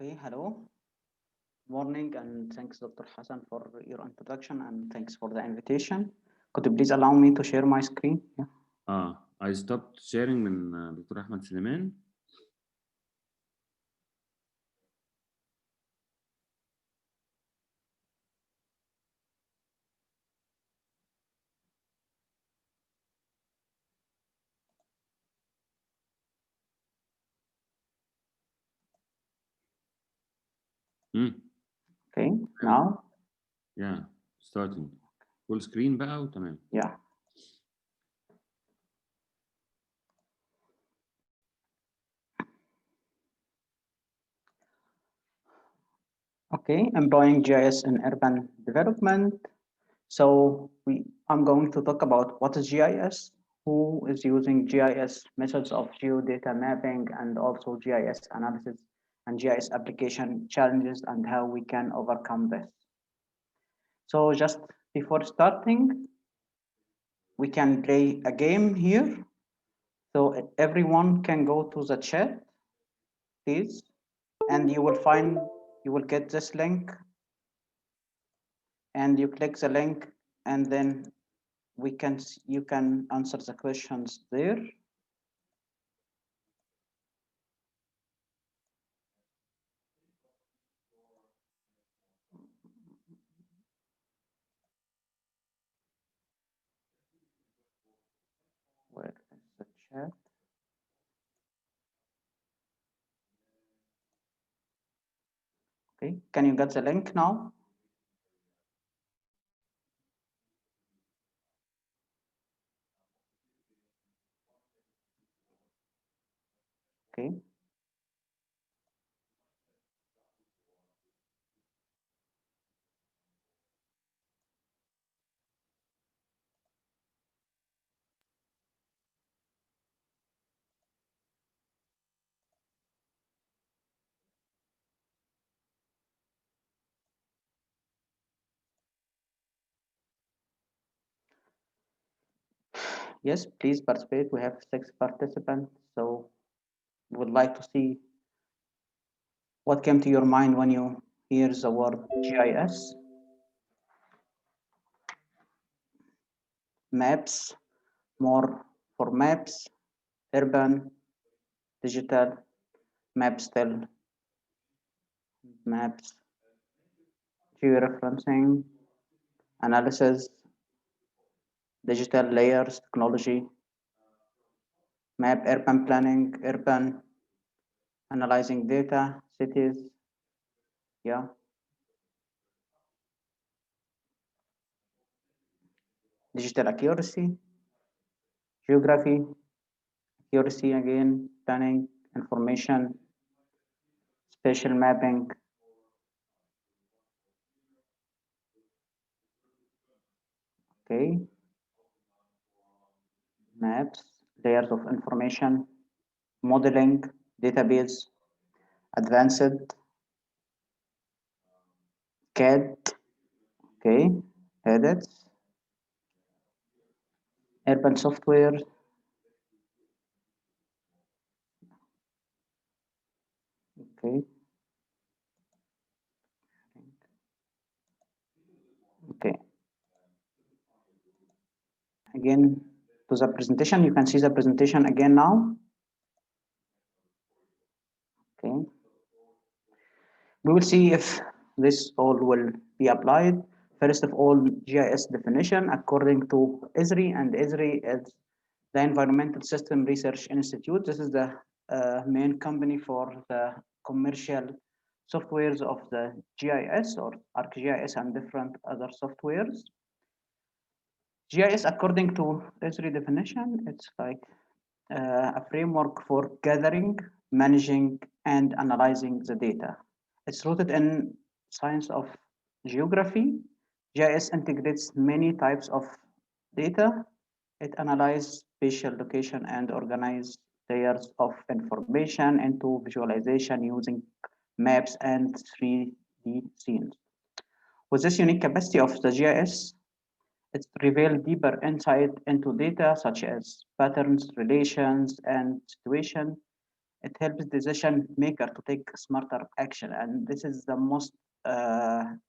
Okay, hello. Morning, and thanks, Dr. Hassan, for your introduction, and thanks for the invitation. Could you please allow me to share my screen? Yeah. I stopped sharing من دكتور أحمد سليمان. Okay, now? Yeah, starting. Full screen بقى وتمام. Yeah. Okay, employing GIS in urban development. So I'm going to talk about what is GIS, who is using GIS, methods of geodata mapping, and also GIS analysis and GIS application challenges and how we can overcome this. So just before starting, we can play a game here. So everyone can go to the chat, please, and you will get this link, and you click the link, and then you can answer the questions there. Where is the chat? Okay, can you get the link now? Okay. Yes, please participate. We have 6 participants, so would like to see what came to your mind when you hear the word GIS. Maps, more for maps, urban, digital, map still, maps, georeferencing, analysis, digital layers, technology, map, urban planning, urban, analyzing data, cities, yeah. Digital accuracy, geography, accuracy again, planning, information, spatial mapping, okay, maps, layers of information, modeling, database, advanced, CAD, okay, edits, urban software, okay, okay. Again, to the presentation, you can see the presentation again now. Okay. We will see if this all will be applied. First of all, GIS definition according to ESRI, and ESRI is the Environmental System Research Institute. This is the main company for the commercial softwares of the GIS or ArcGIS and different other softwares. GIS, according to ESRI definition, it's like a framework for gathering, managing, and analyzing the data. It's rooted in science of geography. GIS integrates many types of data. It analyzes spatial location and organizes layers of information into visualization using maps and 3D scenes. With this unique capacity of the GIS, it reveals deeper insight into data such as patterns, relations, and situation. It helps decision maker to take smarter action, and this is the most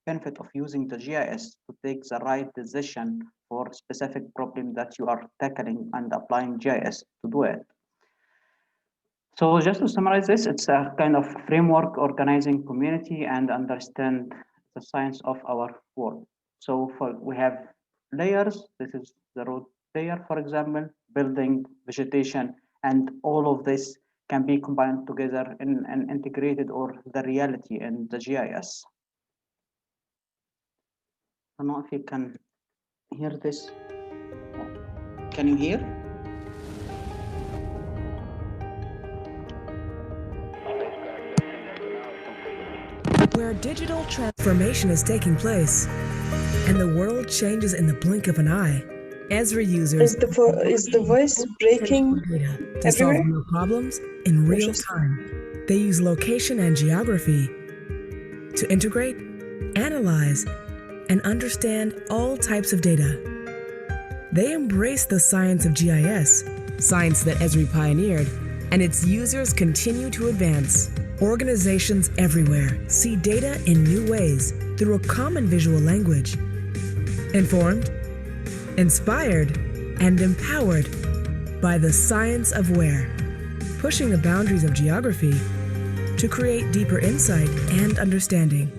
benefit of using the GIS to take the right decision for specific problem that you are tackling and applying GIS to do it. So just to summarize this, it's a kind of framework organizing community and understand the science of our world. So we have layers. This is the road layer, for example, building, vegetation, and all of this can be combined together in an integrated or the reality in the GIS. I don't know if you can hear this. Can you hear? Where digital transformation is taking place and the world changes in the blink of an eye, Esri users Is the voice breaking data to solve everywhere? real problems in real time. They use location and geography to integrate, analyze, and understand all types of data. They embrace the science of GIS, science that Esri pioneered, and its users continue to advance. Organizations everywhere see data in new ways through a common visual language. Informed, inspired, and empowered by the science of where, pushing the boundaries of geography to create deeper insight and understanding.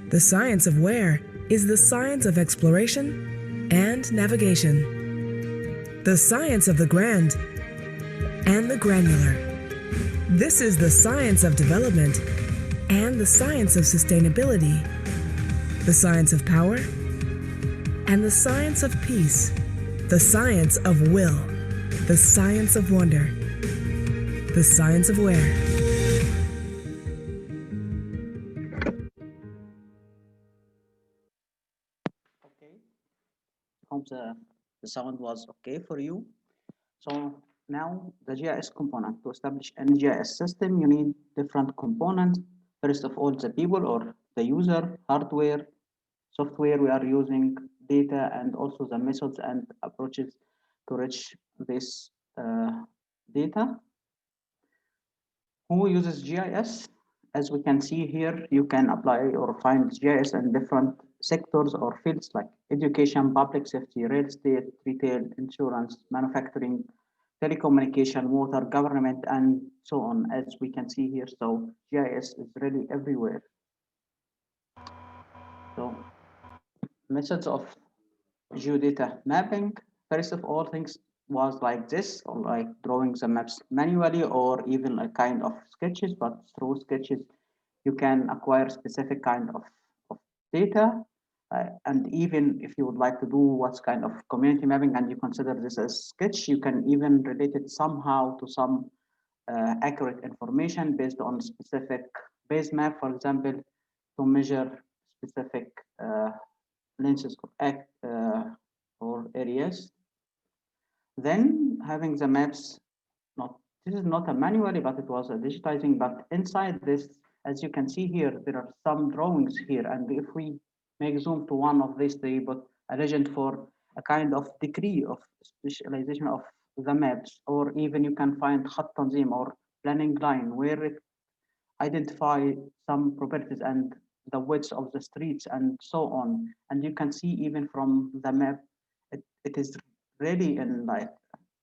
The science of where is the science of exploration and navigation. The science of the grand and the granular. This is the science of development and the science of sustainability, the science of power and the science of peace, the science of will, the science of wonder, the science of where. Okay. Hope the sound was okay for you. So now the GIS component. To establish any GIS system, you need different components. First of all, the people or the user, hardware, software we are using, data, and also the methods and approaches to reach this data. Who uses GIS? As we can see here, you can apply or find GIS in different sectors or fields like education, public safety, real estate, retail, insurance, manufacturing, telecommunication, water, government, and so on, as we can see here. So GIS is really everywhere. So methods of geodata mapping. First of all, things was like this, or like drawing the maps manually, or even a kind of sketches, but through sketches, you can acquire specific kind of data. And even if you would like to do what's kind of community mapping and you consider this as sketch, you can even relate it somehow to some accurate information based on specific base map, for example, to measure specific lenses or areas. Then having the maps, this is not a manually, but it was a digitizing, but inside this, as you can see here, there are some drawings here. And if we make zoom to one of these, they put a legend for a kind of degree of specialization of the maps, or even you can find khat tanzim or planning line where it identify some properties and the width of the streets and so on. And you can see even from the map, it is really in like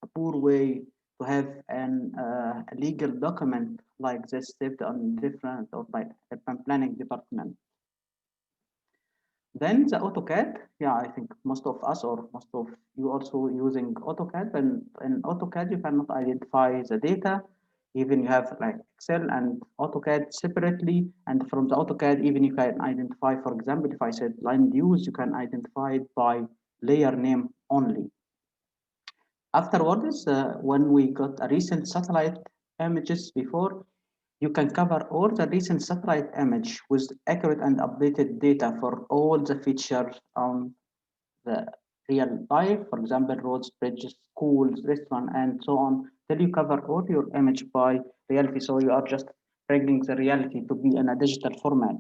a poor way to have a legal document like this saved on different or like urban planning department. Then the AutoCAD, yeah, I think most of us or most of you also using AutoCAD. And in AutoCAD, you cannot identify the data. Even you have like Excel and AutoCAD separately. And from the AutoCAD, even you can identify, for example, if I said line views, you can identify it by layer name only. Afterwards, when we got a recent satellite images before, you can cover all the recent satellite image with accurate and updated data for all the features on the real life, for example, roads, bridges, schools, restaurants, and so on, till you cover all your image by reality. So you are just bringing the reality to be in a digital format.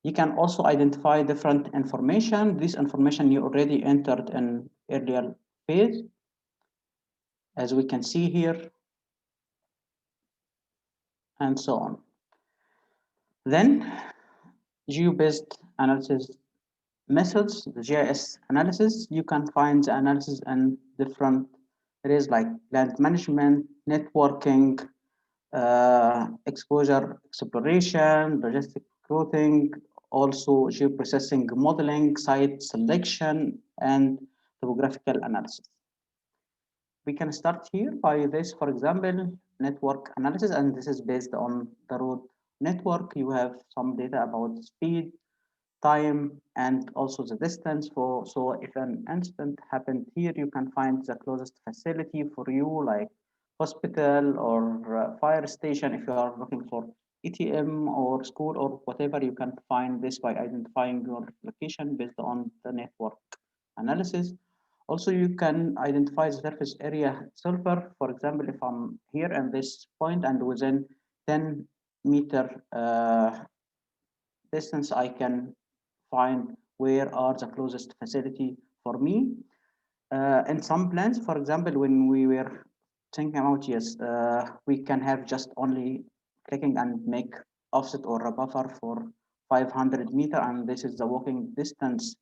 You can also identify different information. This information you already entered in earlier phase. As we can see here, and so on. Then geo-based analysis methods, the GIS analysis, you can find the analysis in different areas like land management, networking, exposure exploration, logistic routing, also geoprocessing modeling, site selection, and topographical analysis. We can start here by this, for example, network analysis, and this is based on the road network. You have some data about speed, time, and also the distance. So if an incident happened here, you can find the closest facility for you, like hospital or fire station. If you are looking for ATM or school or whatever, you can find this by identifying your location based on the network analysis. Also, you can identify the surface area itself. For example, if I'm here in this point and within 10-meter distance, I can find where are the closest facility for me. In some plans, for example, when we were thinking about, yes, we can have just only clicking and make offset or a buffer for 500 meter, and this is the walking distance.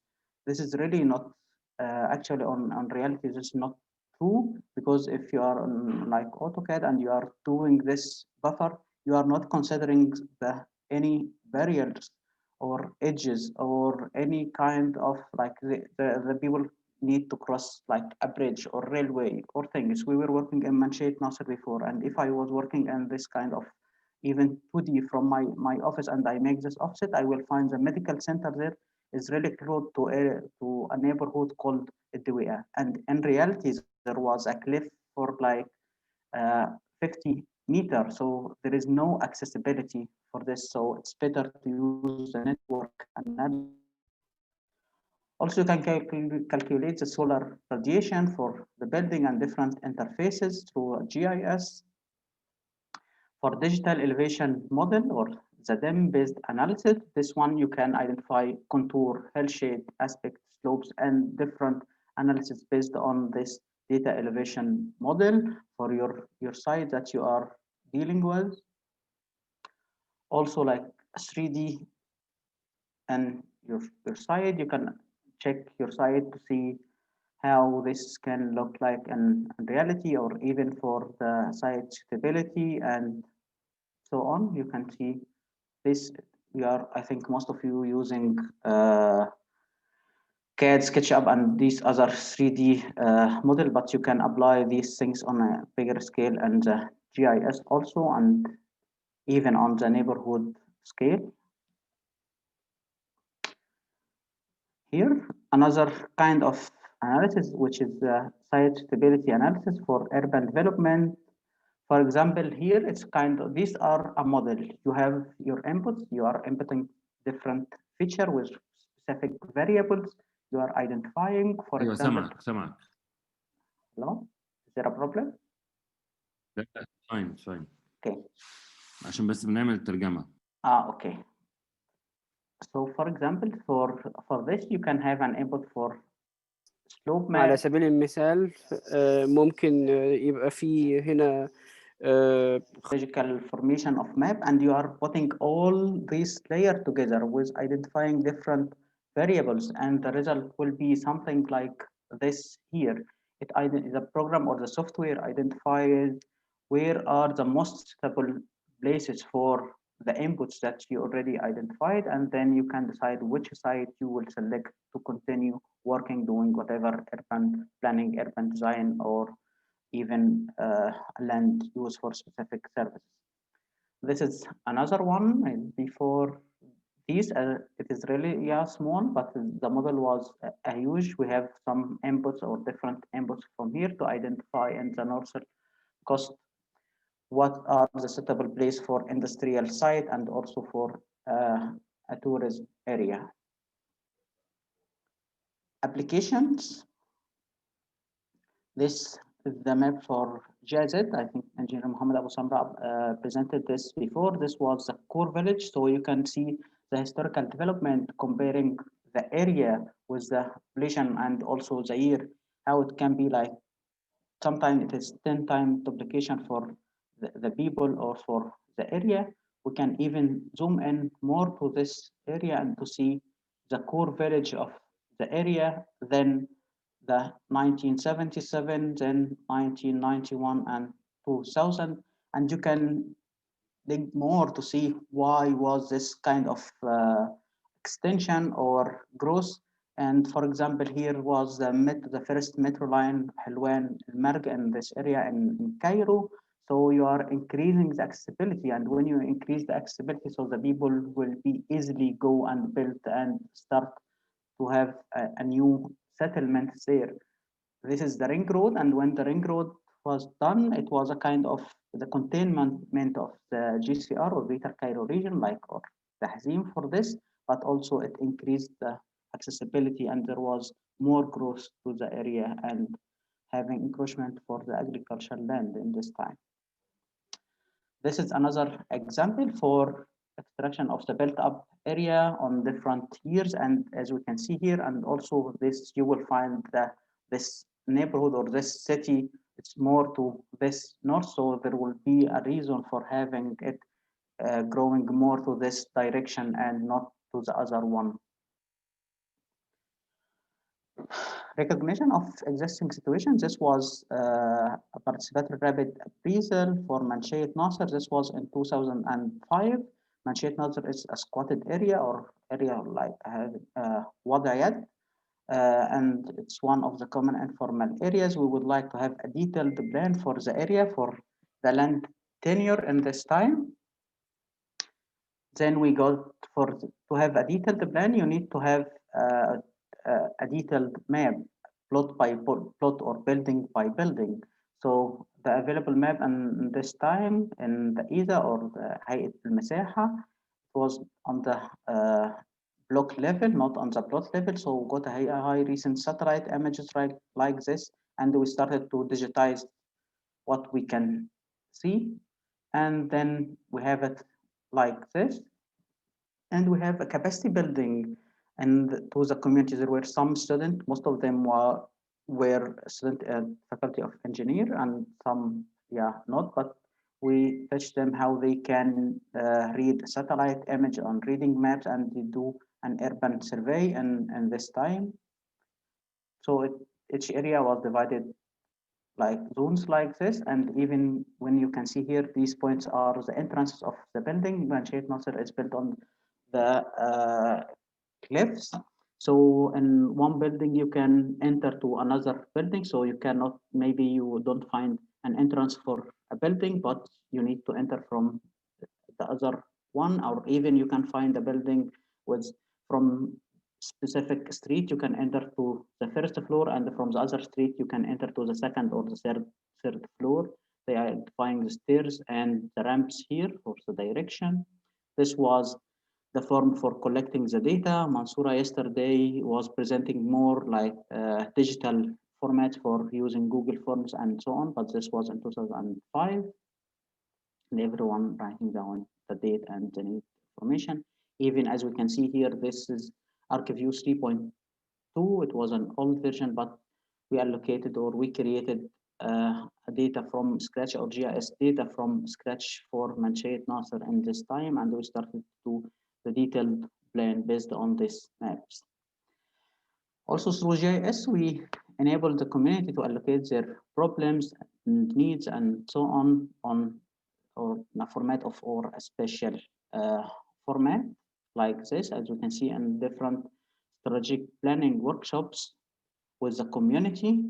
This is really not actually on reality. This is not true, because if you are on like AutoCAD and you are doing this buffer, you are not considering any barriers or edges or any kind of like the people need to cross like a bridge or railway or things. We were working in Manshaid Nasser before, and if I was working in this kind of even 2D from my office and I make this offset, I will find the medical center there is really close to a neighborhood called Idwiya. And in reality, there was a cliff for like 50 meters, so there is no accessibility for this. So it's better to use the network analysis. Also, you can calculate the solar radiation for the building and different interfaces through GIS. For digital elevation model or the DEM-based analysis, this one you can identify contour, hill shape, aspect, slopes, and different analysis based on this data elevation model for your site that you are dealing with. Also, like 3D and your site, you can check your site to see how this can look like in reality, or even for the site suitability and so on. You can see this. I think most of you using CAD, SketchUp, and these other 3D model, but you can apply these things on a bigger scale and the GIS also, and even on the neighborhood scale. Here, another kind of analysis, which is the site stability analysis for urban development. For example, here it's kind of, these are a model. You have your inputs, you are inputting different feature with specific variables. You are identifying, for ايوه example. سامعك. Hello? Is there a problem? لا fine. Okay. عشان بس بنعمل الترجمة. Okay. So for example, for this, you can have an input for slope map. على سبيل المثال ممكن يبقى في هنا Logical formation of map, and you are putting all these layers together with identifying different variables, and the result will be something like this here. The program or the software identifies where are the most suitable places for the inputs that you already identified, and then you can decide which site you will select to continue working, doing whatever urban planning, urban design, or even land use for specific services. This is another one. Before these, it is really small, but the model was huge. We have some inputs or different inputs from here to identify in the north coast what are the suitable place for industrial site and also for a tourism area. Applications. This is the map for GIZ. I think Engineer Mohamed Abu Samra presented this before. This was the core village, so you can see the historical development comparing the area with the population and also the year, how it can be like sometimes it is 10 times duplication for the people or for the area. We can even zoom in more to this area and to see the core village of the area, then the 1977, then 1991 and 2000, and you can dig more to see why was this kind of extension or growth. And for example, here was the first metro line, Helwan Marg, in this area in Cairo. So you are increasing the accessibility, and when you increase the accessibility, so the people will be easily go and build and start to have a new settlement there. This is the ring road, and when the ring road was done, it was a kind of the containment of the GCR or Greater Cairo region, like or Tahzim for this, but also it increased the accessibility, and there was more growth to the area and having encroachment for the agricultural land in this time. This is another example for extraction of the built up area on different years, and as we can see here, and also this you will find that this neighborhood or this city, it's more to this north, so there will be a reason for having it growing more to this direction and not to the other one. Recognition of existing situations. This was a participatory rapid appraisal for Manshayat Nasser. This was in 2005. Manshayat Nasser is a squatted area or area like Wadayat, and it's one of the common informal areas. We would like to have a detailed plan for the area for the land tenure in this time. Then we got to have a detailed plan, you need to have a detailed map, plot by plot or building by building. So the available map in this time in the ISA or the Hayat al-Masaha was on the block level, not on the plot level. So we got a high recent satellite images like this, and we started to digitize what we can see. And then we have it like this. And we have a capacity building, and to the community there were some students, most of them were student at faculty of engineer, and some not, but we teach them how they can read satellite image on reading maps, and they do an urban survey in this time. So each area was divided like zones like this, and even when you can see here, these points are the entrances of the building. Manshayat Nasser is built on the cliffs. So in one building you can enter to another building, so you cannot, maybe you don't find an entrance for a building, but you need to enter from the other one, or even you can find a building with from specific street you can enter to the first floor, and from the other street you can enter to the second or the third floor. They are identifying the stairs and the ramps here for the direction. This was the form for collecting the data. Mansoura yesterday was presenting more like digital format for using Google Forms and so on, but this was in 2005. And everyone writing down the date and the information. Even as we can see here, this is ArcView 3.2. It was an old version, but we allocated or we created data from scratch, or GIS data from scratch for Manshayat Nasser in this time, and we started to the detailed plan based on these maps. Also through GIS, we enable the community to allocate their problems and needs and so on or in a format of or a special format like this, as you can see in different strategic planning workshops with the community.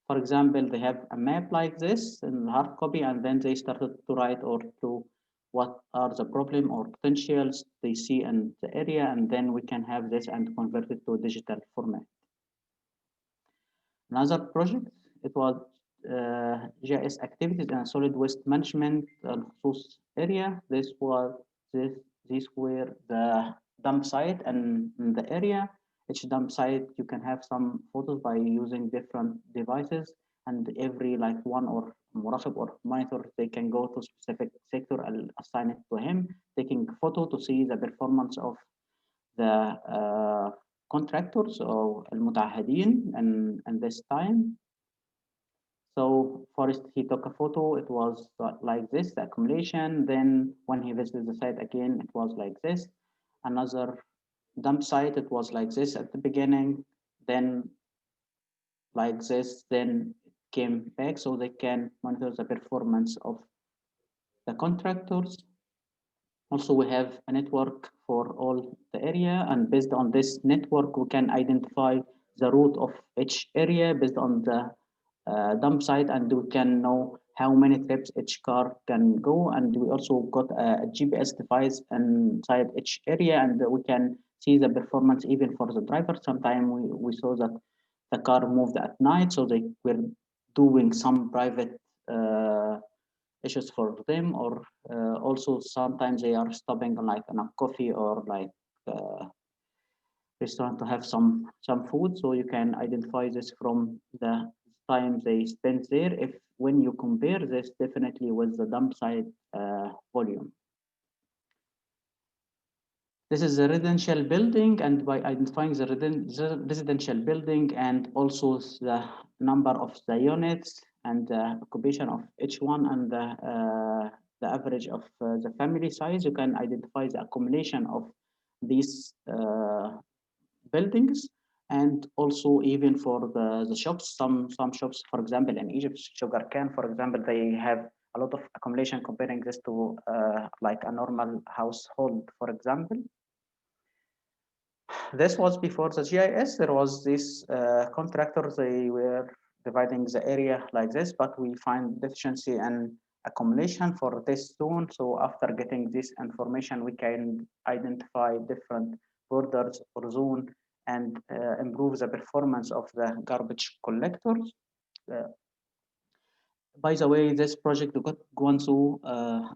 For example, they have a map like this in hard copy, and then they started to write or to what are the problem or potentials they see in the area, and then we can have this and convert it to a digital format. Another project, it was GIS activities and solid waste management area. These were the dump site and in the area. Each dump site, you can have some photos by using different devices, and every like one or muraqib or monitor, they can go to specific sector and assign it to him, taking photo to see the performance of the contractors or al-mutahadin and this time. So first he took a photo, it was like this, the accumulation. Then when he visited the site again, it was like this. Another dump site, it was like this at the beginning, then like this, then it came back so they can monitor the performance of the contractors. Also, we have a network for all the area, and based on this network, we can identify the route of each area based on the dump site, and we can know how many trips each car can go. And we also got a GPS device inside each area, and we can see the performance even for the driver. Sometimes we saw that the car moved at night, so they were doing some private issues for them, or also sometimes they are stopping like on a coffee or like restaurant to have some food. So you can identify this from the time they spend there. If when you compare this definitely with the dump site volume. This is a residential building, and by identifying the residential building and also the number of the units and the occupation of each one and the average of the family size, you can identify the accumulation of these buildings. And also even for the shops, some shops, for example, in Egypt, sugarcane, for example, they have a lot of accumulation comparing this to like a normal household, for example. This was before the GIS. There was this contractors, they were dividing the area like this, but we find deficiency and accumulation for this zone. So after getting this information, we can identify different borders or zone and improve the performance of the garbage collectors. By the way, this project got Guangzhou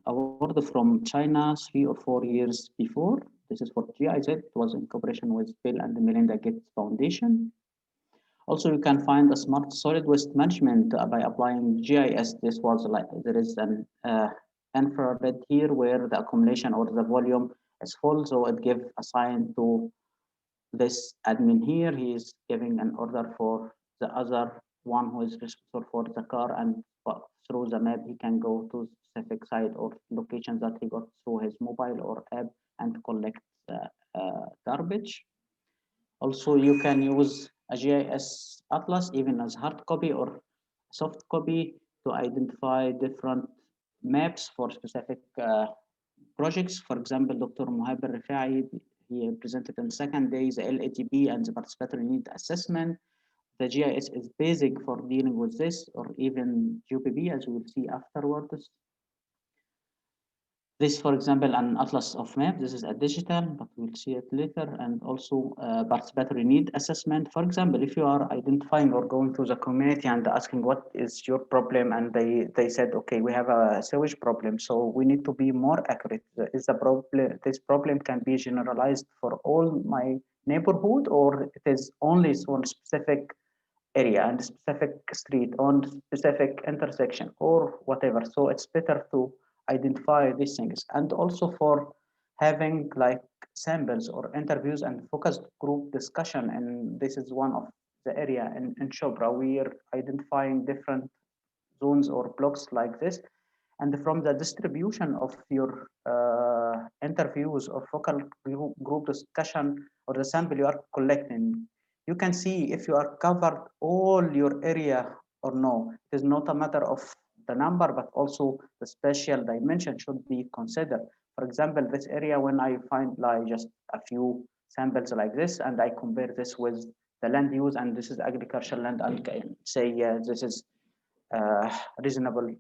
award from China 3 or 4 years before. This is for GIZ. It was in cooperation with Bill and Melinda Gates Foundation. Also, you can find a smart solid waste management by applying GIS. This was like there is an infrared here where the accumulation or the volume is full, so it gives a sign to this admin here. He is giving an order for the other one who is responsible for the car, and through the map he can go to specific site or location that he got through his mobile or app and collect garbage. Also, you can use a GIS atlas even as hard copy or soft copy to identify different maps for specific projects. For example, Dr. Mohamed he presented on second day the LATP and the participatory need assessment. The GIS is basic for dealing with this, or even UPB, as we will see afterwards. This, for example, an atlas of map. This is a digital, but we'll see it later. And also participatory need assessment. For example, if you are identifying or going to the community and asking what is your problem, and they said, okay, we have a sewage problem, so we need to be more accurate. Is the problem, this problem can be generalized for all my neighborhood, or it is only one specific area and specific street on specific intersection or whatever. So it's better to identify these things, and also for having like samples or interviews and focused group discussion. And this is one of the area in Shobra. We are identifying different zones or blocks like this, and from the distribution of your interviews or focal group discussion or the sample you are collecting, you can see if you are covered all your area or no. It is not a matter of the number, but also the spatial dimension should be considered. For example, this area, when I find like just a few samples like this, and I compare this with the land use, and this is agricultural land, I can say this is reasonable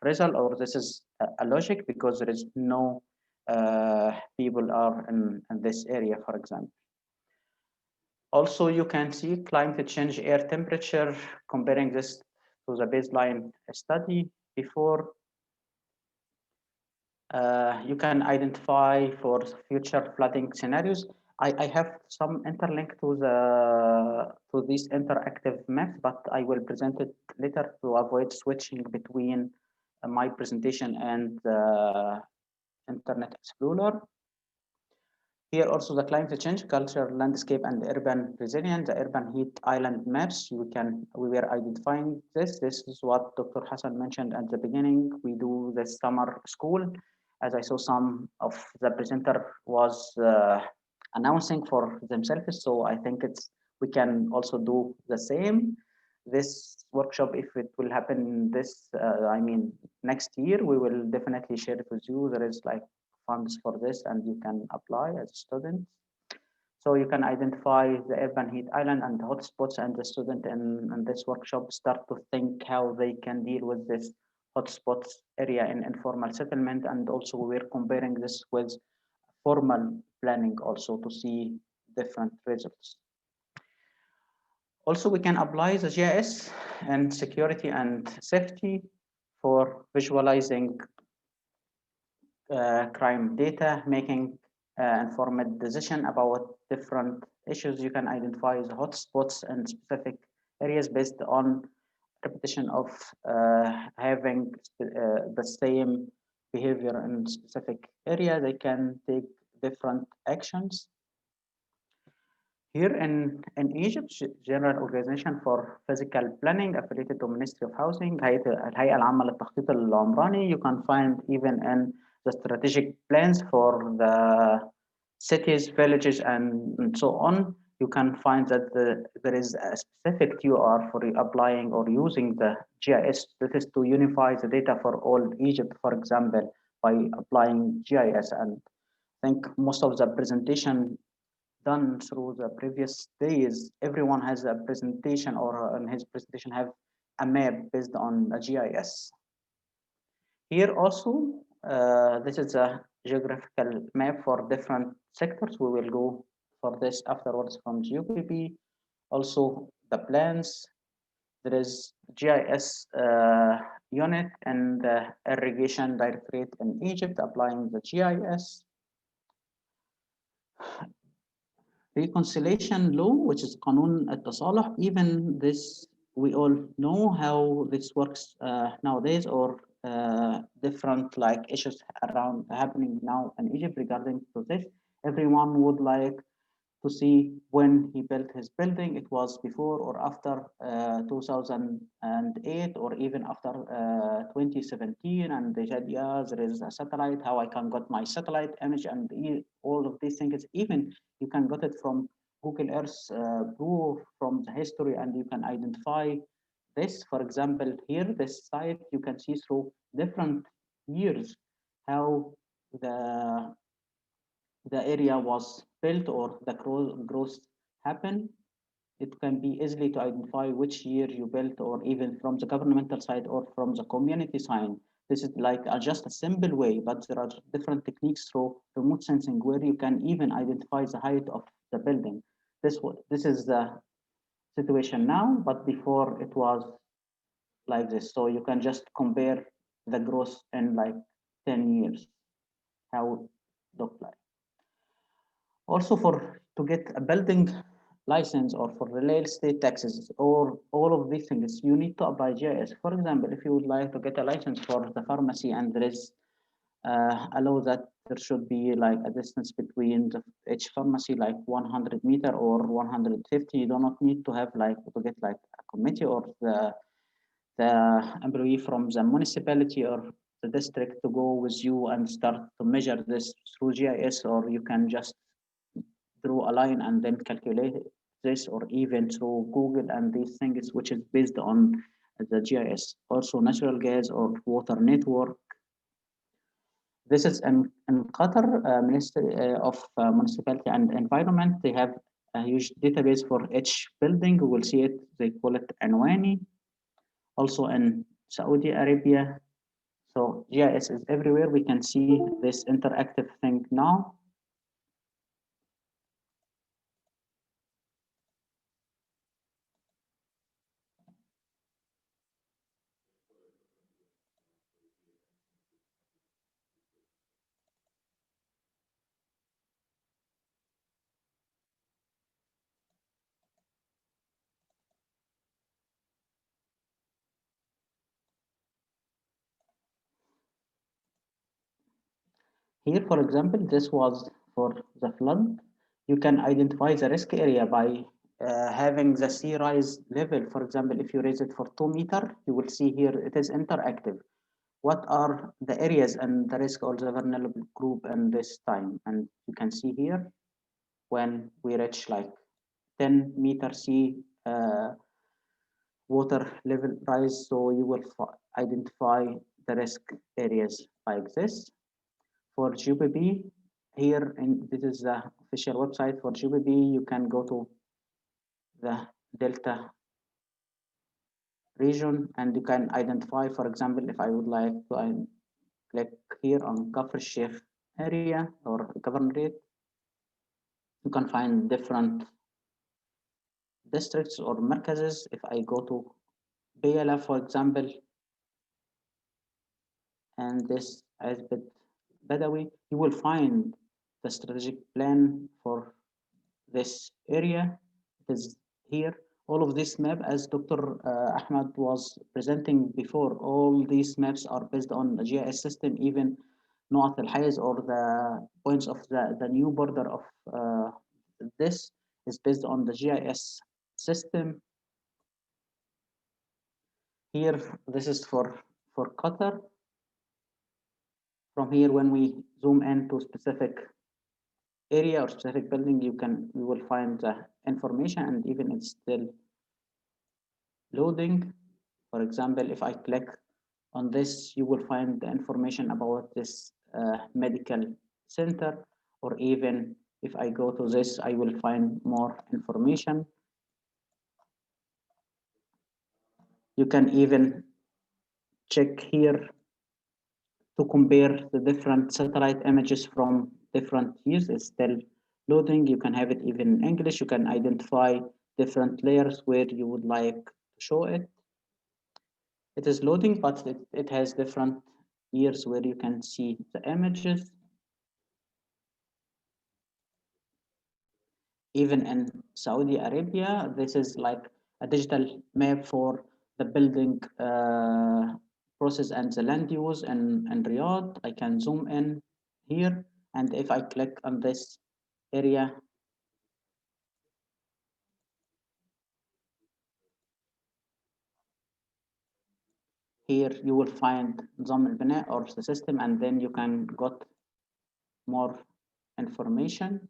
result, or this is a logic because there is no people are in this area, for example. Also, you can see climate change, air temperature, comparing this to the baseline study before. You can identify for future flooding scenarios. I have some interlink to these interactive maps, but I will present it later to avoid switching between my presentation and Internet Explorer. Here also the climate change, culture, landscape, and urban resilience, the urban heat island maps. We were identifying this. This is what Dr. Hassan mentioned at the beginning. We do this summer school. As I saw some of the presenter was announcing for themselves. So I think we can also do the same. This workshop, if it will happen next year, we will definitely share it with you. There is like funds for this and you can apply as a student. So you can identify the urban heat island and the hotspots, and the student in this workshop start to think how they can deal with this hotspots area in informal settlement. And also we're comparing this with formal planning also to see different results. Also, we can apply the GIS and security and safety for visualizing crime data, making informed decision about different issues. You can identify the hotspots in specific areas based on repetition of having the same behavior in specific area. They can take different actions. Here in Egypt, General Organization for Physical Planning affiliated to Ministry of Housing, الهيئة العامة للتخطيط العمراني. You can find even in the strategic plans for the cities, villages, and so on. You can find that there is a specific TUR for applying or using the GIS. This is to unify the data for all Egypt, for example, by applying GIS. And I think most of the presentation done through the previous days, everyone has a presentation or in his presentation have a map based on a GIS. Here also, this is a geographical map for different sectors. We will go for this afterwards from GUPP. Also the plans. There is GIS unit and the irrigation directorate in Egypt applying the GIS. Reconciliation law, which is قانون التصالح, even this we all know how this works nowadays, or different like issues around happening now in Egypt regarding to this. Everyone would like to see when he built his building, it was before or after 2008 or even after 2017, and they said, yeah, there is a satellite, how I can get my satellite image, and all of these things. Even you can get it from Google Earth proof from the history, and you can identify this. For example, here, this site, you can see through different years how the area was built or the growth happened. It can be easily to identify which year you built, or even from the governmental side or from the community side. This is like just a simple way, but there are different techniques through remote sensing where you can even identify the height of the building. This is the situation now, but before it was like this. So you can just compare the growth in like 10 years, how it looked like. Also, to get a building license or for real estate taxes or all of these things, you need to apply GIS. For example, if you would like to get a license for the pharmacy, and there is a law that there should be like a distance between each pharmacy, like 100 meters or 150, you do not need to have like to get like a committee or the employee from the municipality or the district to go with you and start to measure this through GIS, or you can just draw a line and then calculate this, or even through Google and these things, which is based on the GIS. Also natural gas or water network. This is in Qatar, Ministry of Municipality and Environment. They have a huge database for each building. We will see it, they call it Anwani. Also in Saudi Arabia. So GIS is everywhere. We can see this interactive thing now. Here, for example, this was for the flood. You can identify the risk area by having the sea rise level. For example, if you raise it for 2 meters, you will see here it is interactive. What are the areas and the risk or the vulnerable group in this time? And you can see here when we reach like 10 meter sea water level rise, so you will identify the risk areas like this. For GBB, here, and this is the official website for GBB, you can go to the Delta region and you can identify, for example, if I would like to click here on Kafr Sheikh area or governorate, you can find different districts or markazes. If I go to Bayala, for example, and this Azbid Badawi, you will find the strategic plan for this area. It is here. All of this map, as Dr. Ahmed was presenting before, all these maps are based on the GIS system, even Nu'at al-Hayz or the points of the new border of this is based on the GIS system. Here, this is for Qatar. From here, when we zoom into specific area or specific building, you will find the information, and even it's still loading. For example, if I click on this, you will find the information about this medical center, or even if I go to this, I will find more information. You can even check here to compare the different satellite images from different years. It's still loading. You can have it even in English. You can identify different layers where you would like to show it. It is loading, but it has different years where you can see the images. Even in Saudi Arabia, this is like a digital map for the building process and the land use in Riyadh. I can zoom in here, and if I click on this area, here you will find Nizam al-Bina or the system, and then you can get more information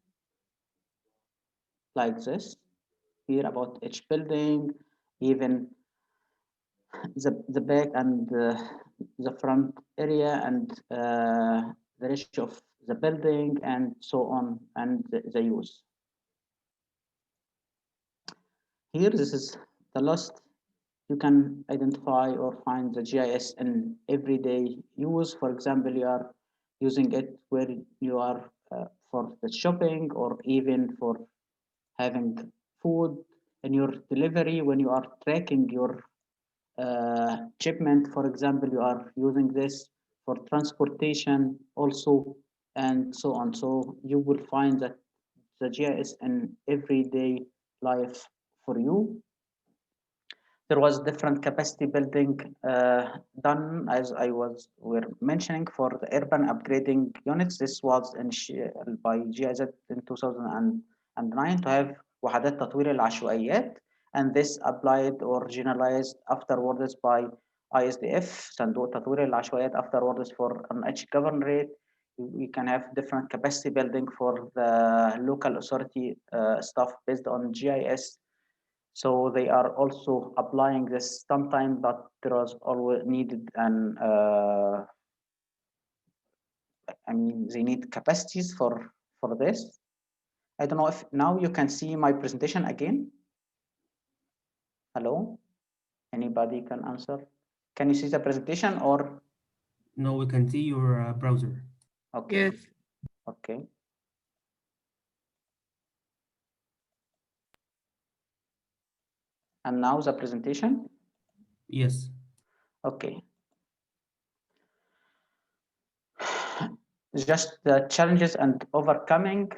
like this here about each building, even the back and the front area, and the ratio of the building, and so on, and the use. Here, this is the last. You can identify or find the GIS in everyday use. For example, you are using it where you are for the shopping, or even for having food in your delivery. When you are tracking your shipment, for example, you are using this for transportation also, and so on. So you will find that the GIS in everyday life for you. There was different capacity building done, as we're mentioning, for the urban upgrading units. This was initiated by GIZ in 2009 to have وحدات تطوير العشوائيات, and this applied or generalized afterwards by ISDF, صندوق تطوير العشوائيات, afterwards for each governorate. We can have different capacity building for the local authority stuff based on GIS. So they are also applying this sometimes, but there was always needed, and I mean, they need capacities for this. I don't know if now you can see my presentation again. Hello, anybody can answer? Can you see the presentation, or? No, we can see your browser. Okay. Yes. Okay. And now the presentation? Yes. Okay. Just the challenges and overcoming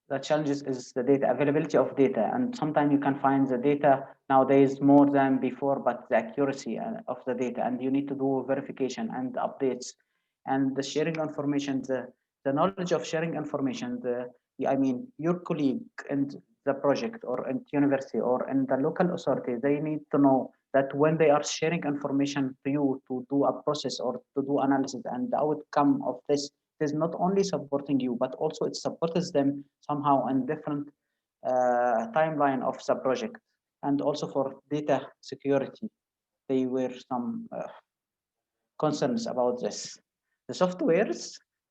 the challenges is the data, availability of data. And sometimes you can find the data nowadays more than before, but the accuracy of the data, and you need to do verification and updates and the sharing information, the the knowledge of sharing information. I mean, your colleague in the project or in university or in the local authority, they need to know that when they are sharing information to you to do a process or to do analysis, and the outcome of this is not only supporting you, but also it supports them somehow in different timeline of the project. And also for data security, they were some concerns about this. The softwares,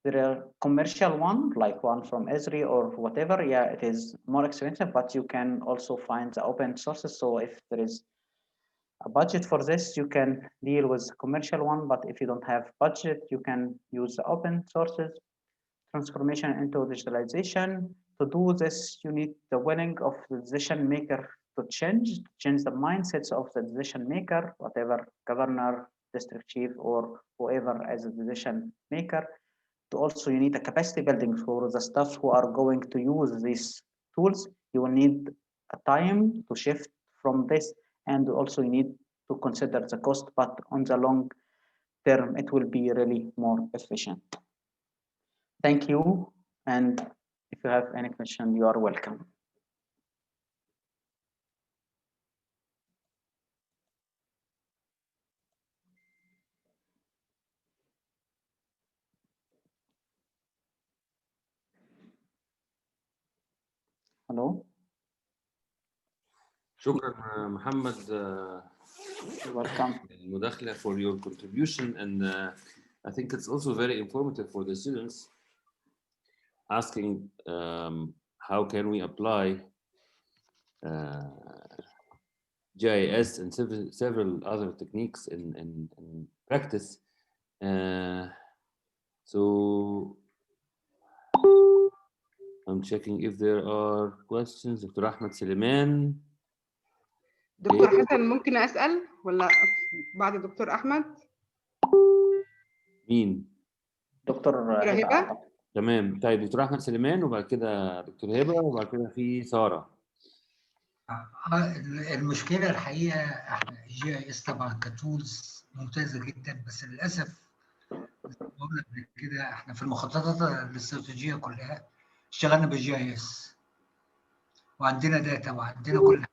there are commercial one, like one from Esri or whatever. Yeah, it is more expensive, but you can also find the open sources. So if there is a budget for this, you can deal with the commercial one. But if you don't have budget, you can use the open sources. Transformation into digitalization. To do this, you need the willing of the decision maker to change the mindsets of the decision maker, whatever governor, district chief, or whoever as a decision maker. To also, you need a capacity building for the staff who are going to use these tools. You will need a time to shift from this, and also you need to consider the cost, but on the long term, it will be really more efficient. Thank you. And if you have any question, you are welcome. Hello. شكرا محمد You're welcome. المداخلة for your contribution, and I think it's also very informative for the students, asking how can we apply GIS and several other techniques in practice. So I'm checking if there are questions. دكتور أحمد سليمان. دكتور حسن ممكن أسأل ولا بعد دكتور أحمد؟ مين؟ دكتور هبة. تمام. طيب دكتور أحمد سليمان وبعد كده دكتور هبة وبعد كده في سارة. المشكلة الحقيقة احنا GIS طبعا كتولز ممتازة جدا، بس للأسف قلنا قبل كده احنا في المخططات الاستراتيجية كلها اشتغلنا بالGIS وعندنا داتا وعندنا كل حاجة،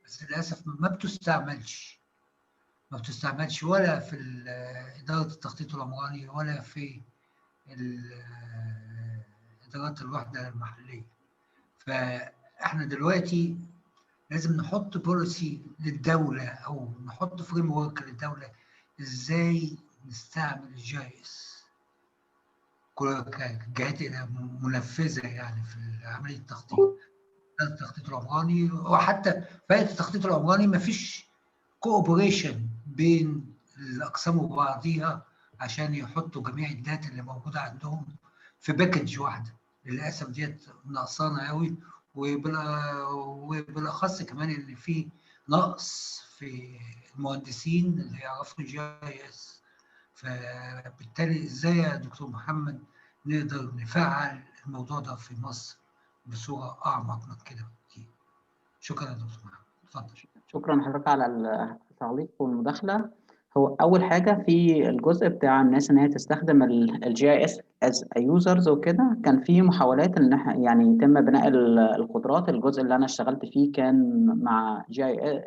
بس للأسف ما بتستعملش ولا في إدارة التخطيط العمراني ولا في إدارات الوحدة المحلية. فاحنا دلوقتي لازم نحط بوليسي للدولة أو نحط فريم ورك للدولة إزاي نستعمل الGIS كجهات منفذة يعني في عملية التخطيط العمراني، وحتى في التخطيط العمراني ما فيش كوبريشن بين الأقسام وبعضيها عشان يحطوا جميع الداتا اللي موجودة عندهم في باكج واحدة. للأسف ديت ناقصانا قوي، وبالاخص كمان ان في نقص في المهندسين اللي يعرفوا GIS. فبالتالي ازاي يا دكتور محمد نقدر نفعل الموضوع ده في مصر بصوره اعمق من كده بكتير؟ شكرا يا دكتور محمد، اتفضل. شكرا لحضرتك على التعليق والمداخله. هو اول حاجه في الجزء بتاع الناس ان هي تستخدم GIS as a users وكده، كان في محاولات ان يعني يتم بناء القدرات. الجزء اللي انا اشتغلت فيه كان مع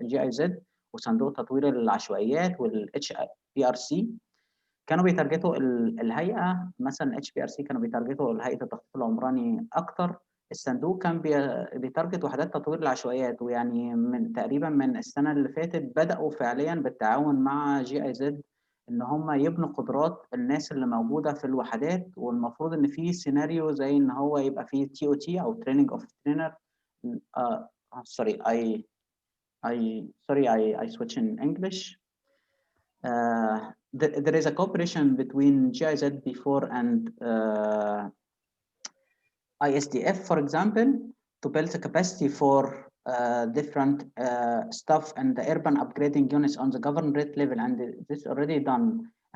GIZ وصندوق تطوير العشوائيات والHPRC. كانوا بيتارجتوا الهيئه، مثلا HPRC كانوا بيتارجتوا هيئه التخطيط العمراني اكتر. الصندوق كان بيتارجت وحدات تطوير العشوائيات، ويعني من تقريبا من السنه اللي فاتت بداوا فعليا بالتعاون مع GIZ ان هم يبنوا قدرات الناس اللي موجوده في الوحدات. والمفروض ان في سيناريو زي ان هو يبقى فيه TOT او تريننج اوف ترينر. I switch in English. There is a cooperation between GIZ before and ISDF, for example, to build a capacity for different stuff and the urban upgrading units on the governorate level, and this is already done.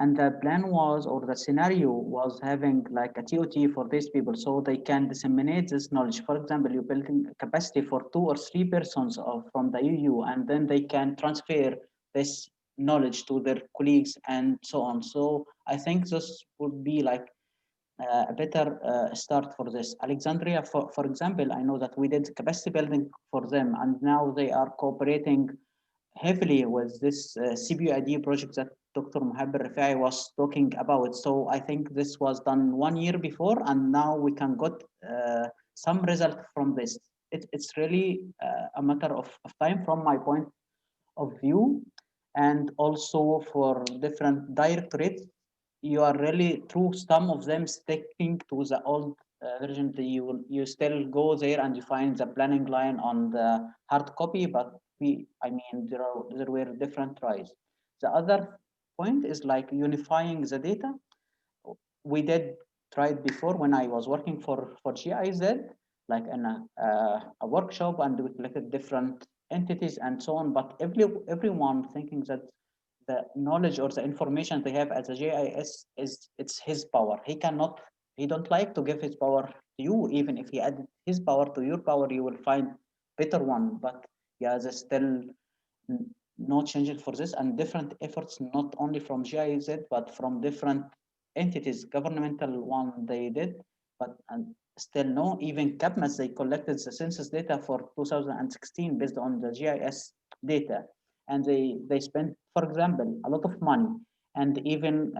And the plan was, or the scenario was, having like a TOT for these people so they can disseminate this knowledge. For example, you're building a capacity for 2 or 3 persons from the UU, and then they can transfer this knowledge to their colleagues and so on. So I think this would be like a better start for this. Alexandria, for example, I know that we did capacity building for them, and now they are cooperating heavily with this CBUID project that Dr. Mohamed Rifai was talking about. So I think this was done 1 year before, and now we can get some result from this. It's really a matter of time from my point of view, and also for different directorates, you are really through some of them sticking to the old version. You still go there and you find the planning line on the hard copy, but there were different tries. The other point is like unifying the data. We did try it before when I was working for GIZ, like in a workshop, and we collected different entities and so on. But everyone thinking that the knowledge or the information they have as a GIS it's his power. He don't like to give his power to you. Even if he added his power to your power, you will find better one. But yeah, there's still no changes for this, and different efforts, not only from GIZ, but from different entities, governmental one they did, but still no. Even CAPMAS, they collected the census data for 2016 based on the GIS data. And they spent, for example, a lot of money. And even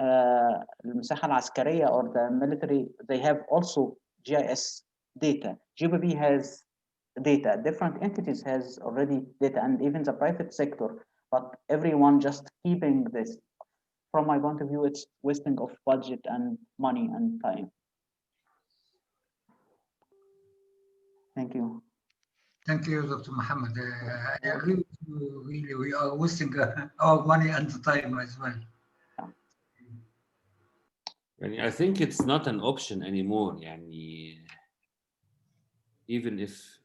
المساحة العسكرية or the military, they have also GIS data. GBB has data, different entities has already data, and even the private sector, but everyone just keeping this. From my point of view, it's wasting of budget and money and time. Thank you. Thank you, Dr. Mohamed. I agree with you, really. We are wasting our money and time as well. I think it's not an option anymore. Even if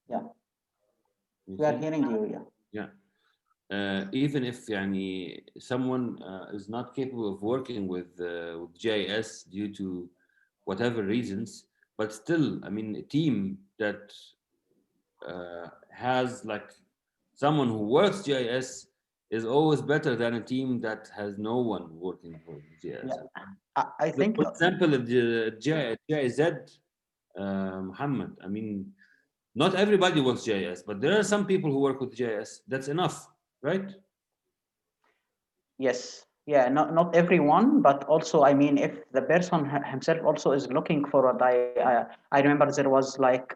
yeah, we are hearing you. Even if someone is not capable of working with GIS due to whatever reasons, but still, a team that has like someone who works GIS is always better than a team that has no one working for GIS. Yeah. I think, for example, the GIZ, Mohammed, not everybody wants GIS, but there are some people who work with GIS. That's enough, right? Yes. Yeah, not everyone, but also, if the person himself also is looking for I remember there was like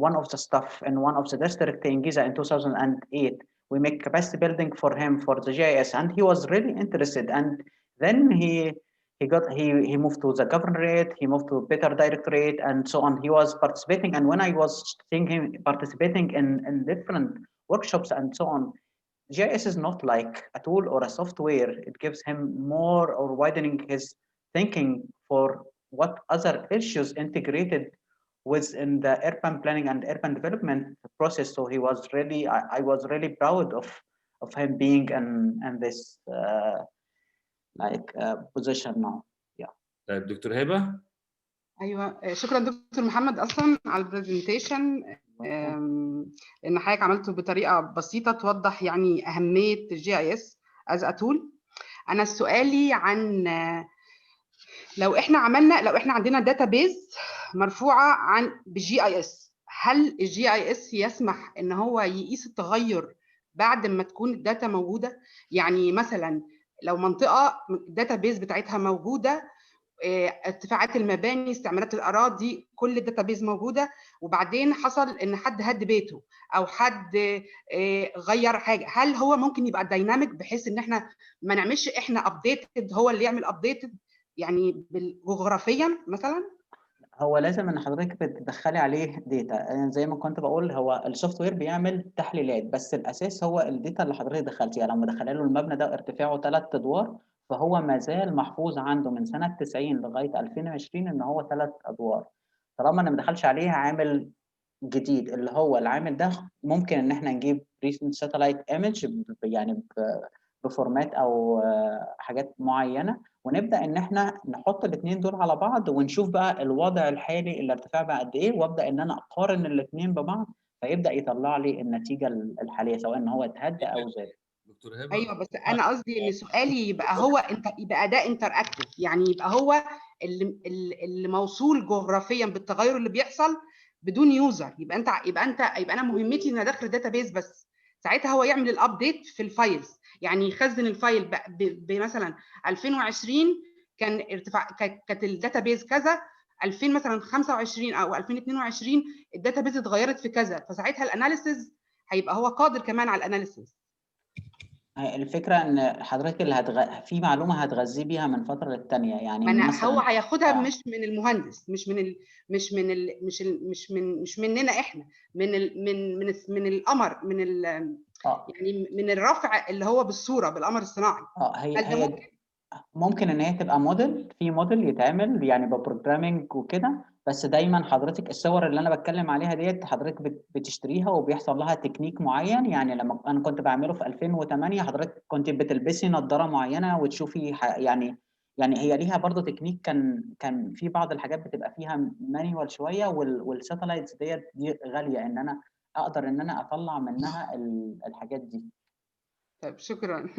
one of the staff in one of the district in Giza in 2008. We make capacity building for him for the GIS, and he was really interested. And then he moved to the governorate, he moved to better directorate, and so on. He was participating, and when I was seeing him participating in different workshops and so on, GIS is not like a tool or a software. It gives him more or widening his thinking for what other issues integrated within the urban planning and urban development process. So he was really, I was really proud of him being in this position now. Yeah. Dr. Heba? ايوه شكرا دكتور محمد اصلا على البرزنتيشن ان حضرتك عملته بطريقه بسيطه توضح اهميه الجي اي اس از ا تول. انا سؤالي عن لو احنا عندنا داتابيز مرفوعه بالجي اي اس، هل الجي اي اس يسمح ان هو يقيس التغير بعد ما تكون الداتا موجوده؟ مثلا لو منطقه الداتابيز بتاعتها موجوده، ارتفاعات المباني، استعمالات الاراضي، كل الداتابيز موجوده، وبعدين حصل ان حد هد بيته او حد غير حاجه، هل هو ممكن يبقى دايناميك بحيث ان احنا ما نعملش احنا ابديتد، هو اللي يعمل ابديتد جغرافيا مثلا؟ هو لازم ان حضرتك بتدخلي عليه داتا. زي ما كنت بقول، هو السوفت وير بيعمل تحليلات، بس الاساس هو الداتا اللي حضرتك دخلتيها. لما دخل له المبنى ده ارتفاعه 3 ادوار، فهو ما زال محفوظ عنده من سنه 90 لغايه 2020 ان هو 3 ادوار. طالما انا ما دخلش عليه عامل جديد اللي هو العامل ده، ممكن ان احنا نجيب ريسنت ساتلايت ايمج بفورمات او حاجات معينه، ونبدا ان احنا نحط الاثنين دول على بعض ونشوف بقى الوضع الحالي، الارتفاع بقى قد ايه، وابدا ان انا اقارن الاثنين ببعض، فيبدا يطلع لي النتيجه الحاليه سواء ان هو اتهدى او زاد. دكتور هبه. ايوه بس انا قصدي ان سؤالي يبقى هو يبقى ده انتراكتيف، يعني يبقى هو اللي موصول جغرافيا بالتغير اللي بيحصل بدون يوزر. يبقى انا مهمتي ان ادخل داتابيز بس، ساعتها هو يعمل الابديت في الفايلز، يعني يخزن الفايل بمثلا 2020 كان ارتفاع، كانت الداتابيز كذا، 2000 مثلا 25 او 2022 الداتابيز اتغيرت في كذا، فساعتها الاناليسيز هيبقى هو قادر كمان على الاناليسيز. الفكرة إن حضرتك اللي في معلومة هتغذيه بيها من فترة للتانية، يعني هو مثلا هياخدها مش من المهندس، مش مننا احنا، من القمر، يعني من الرفع اللي هو بالصورة بالقمر الصناعي. هي ممكن ان هي تبقى موديل، في موديل يتعمل يعني ببروجرامينج وكده، بس دايما حضرتك الصور اللي انا بتكلم عليها ديت حضرتك بتشتريها وبيحصل لها تكنيك معين. يعني لما انا كنت بعمله في 2008 حضرتك كنت بتلبسي نظارة معينة وتشوفي يعني هي ليها برضه تكنيك. كان في بعض الحاجات بتبقى فيها مانيوال شوية، والساتلايتس دي غالية ان انا اقدر ان انا اطلع منها الحاجات دي. طيب شكرا.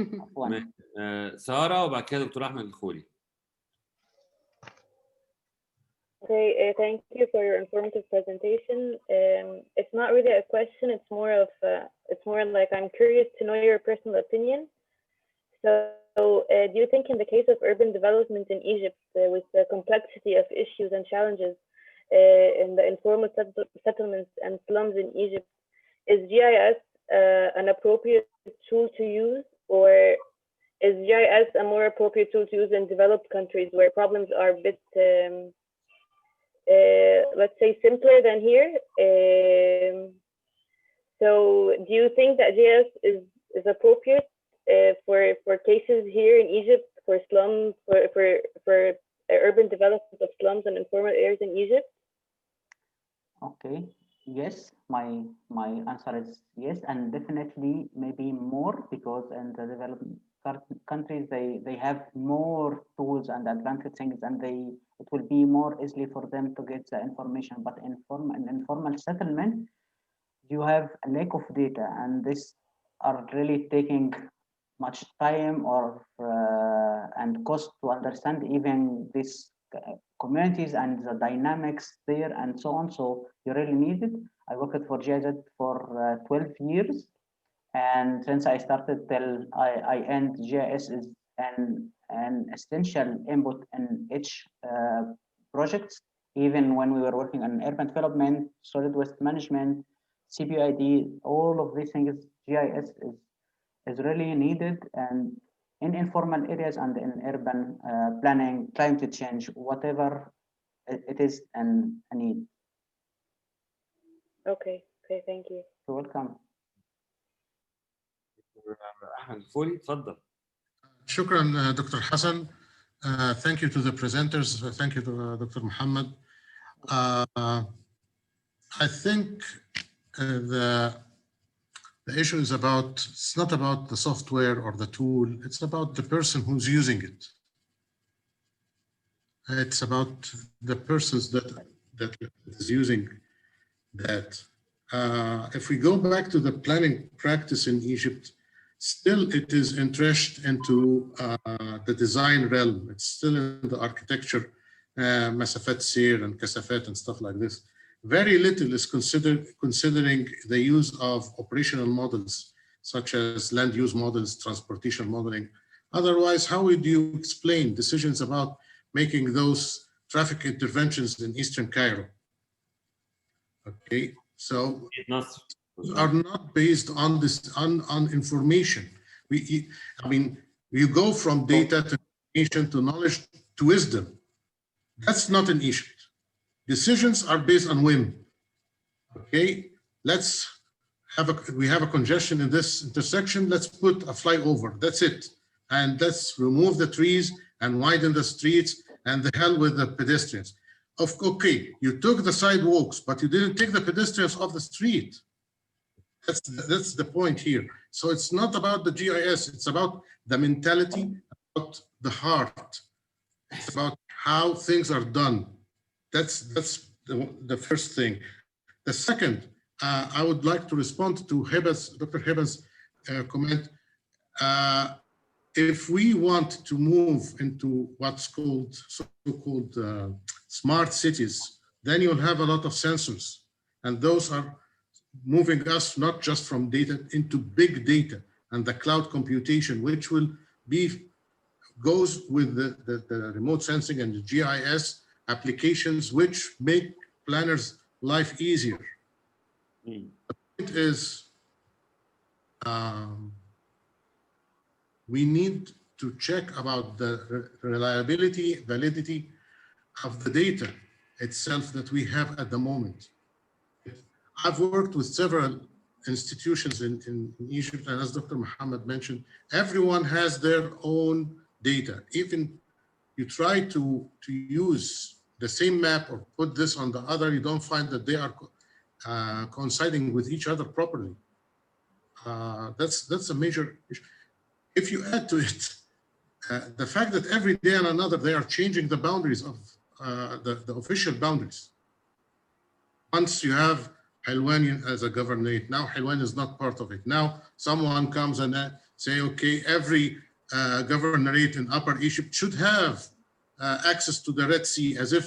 سارة وبعد كده دكتور أحمد الخولي. Okay, thank you for your informative presentation. It's not really a question, it's more like I'm curious to know your personal opinion. So do you think in the case of urban development in Egypt, with the complexity of issues and challenges in the informal settlements and slums in Egypt, is GIS an appropriate tool to use, or is GIS a more appropriate tool to use in developed countries where problems are a bit, let's say, simpler than here? So do you think that GIS is appropriate for cases here in Egypt, for slums, for urban development of slums and informal areas in Egypt? Okay. Yes, my answer is yes, and definitely maybe more, because in the developing countries they have more tools and advanced things, and it will be more easily for them to get the information. But in informal settlement, you have a lack of data, and this are really taking much time and cost to understand even this communities and the dynamics there and so on. So you really need it. I worked for GIS for 12 years, and since I started till I end, GIS is an essential input in each project. Even when we were working on urban development, solid waste management, CBID, all of these things, GIS is really needed, and in informal areas and in urban planning, climate change, whatever it is, and a need. Okay, thank you. You're welcome. أحمد الخولي اتفضل. شكرا دكتور حسن. Thank you to the presenters. Thank you to Dr. Mohamed. I think the issue is it's not about the software or the tool, it's about the person who's using it. It's about the persons that is using that. If we go back to the planning practice in Egypt, still it is entrenched into the design realm. It's still in the architecture, Masafat Sir and Kasafat and stuff like this. Very little is considering the use of operational models, such as land use models, transportation modeling. Otherwise, how would you explain decisions about making those traffic interventions in Eastern Cairo? Okay, so are not based on this on information. I mean, you go from data to information to knowledge to wisdom. That's not in Egypt. Decisions are based on whim. Okay, we have a congestion in this intersection. Let's put a flyover. That's it, and let's remove the trees and widen the streets, and the hell with the pedestrians. Okay, you took the sidewalks, but you didn't take the pedestrians off the street. That's the point here. So it's not about the GIS. It's about the mentality, about the heart. It's about how things are done. That's the first thing. The second, I would like to respond to Dr. Heba's comment. if we want to move into what's called so-called smart cities, then you'll have a lot of sensors, and those are moving us not just from data into big data and the cloud computation, which will be goes with the remote sensing and the GIS applications, which make planners' life easier. The point is, we need to check about the reliability, validity of the data itself that we have at the moment. I've worked with several institutions in Egypt, and as Dr. Mohamed mentioned, everyone has their own data. Even you try to use the same map or put this on the other, you don't find that they are coinciding with each other properly. That's a major issue. If you add to it the fact that every day and another they are changing the boundaries of the official boundaries. Once you have Helwan as a governorate, now Helwan is not part of it. Now someone comes and say, okay, every governorate in Upper Egypt should have access to the Red Sea, as if